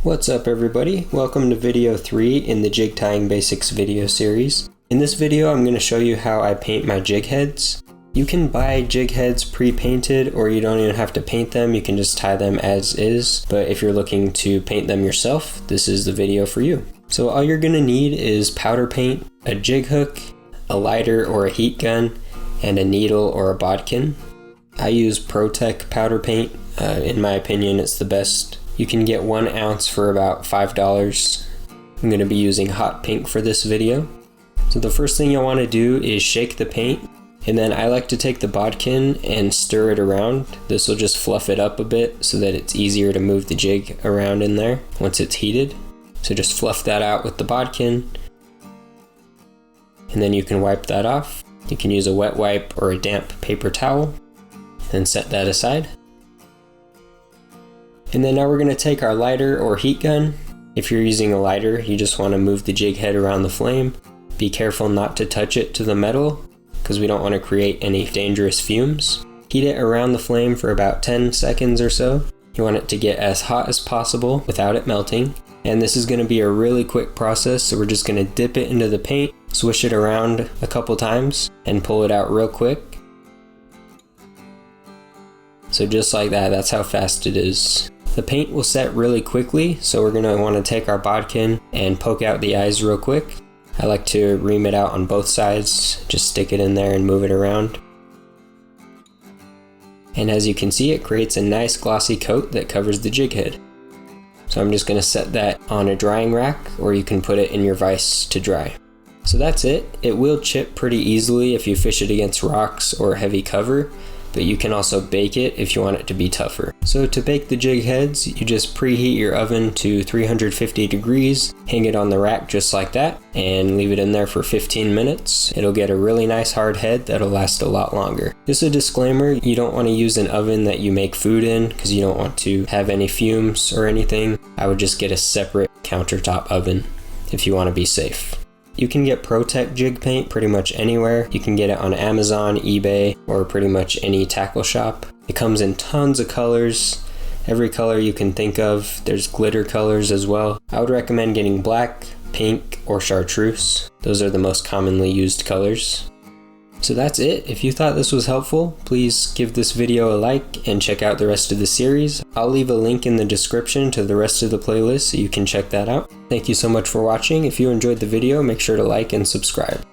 What's up everybody? Welcome to video 3 in the jig tying basics video series. In this video I'm going to show you how I paint my jig heads. You can buy jig heads pre-painted or you don't even have to paint them, you can just tie them as is, but if you're looking to paint them yourself, this is the video for you. So all you're going to need is powder paint, a jig hook, a lighter or a heat gun, and a needle or a bodkin. I use ProTech powder paint. In my opinion, it's the best. You can get 1 ounce for about $5. I'm going to be using hot pink for this video. So the first thing you'll want to do is shake the paint, and then I like to take the bodkin and stir it around. This will just fluff it up a bit so that it's easier to move the jig around in there once it's heated. So just fluff that out with the bodkin, and then you can wipe that off. You can use a wet wipe or a damp paper towel, then set that aside. And then now we're going to take our lighter or heat gun. If you're using a lighter, you just want to move the jig head around the flame. Be careful not to touch it to the metal because we don't want to create any dangerous fumes. Heat it around the flame for about 10 seconds or so. You want it to get as hot as possible without it melting. And this is going to be a really quick process, so we're just going to dip it into the paint, swish it around a couple times, and pull it out real quick. So just like that, that's how fast it is. The paint will set really quickly, so we're going to want to take our bodkin and poke out the eyes real quick. I like to ream it out on both sides, just stick it in there and move it around. And as you can see, it creates a nice glossy coat that covers the jig head. So I'm just going to set that on a drying rack, or you can put it in your vise to dry. So that's it. It will chip pretty easily if you fish it against rocks or heavy cover, but you can also bake it if you want it to be tougher. So to bake the jig heads, you just preheat your oven to 350 degrees, hang it on the rack just like that, and leave it in there for 15 minutes. It'll get a really nice hard head that'll last a lot longer. Just a disclaimer, you don't want to use an oven that you make food in because you don't want to have any fumes or anything. I would just get a separate countertop oven if you want to be safe. You can get ProTech jig paint pretty much anywhere. You can get it on Amazon, eBay, or pretty much any tackle shop. It comes in tons of colors, every color you can think of. There's glitter colors as well. I would recommend getting black, pink, or chartreuse. Those are the most commonly used colors. So that's it. If you thought this was helpful, please give this video a like and check out the rest of the series. I'll leave a link in the description to the rest of the playlist so you can check that out. Thank you so much for watching. If you enjoyed the video, make sure to like and subscribe.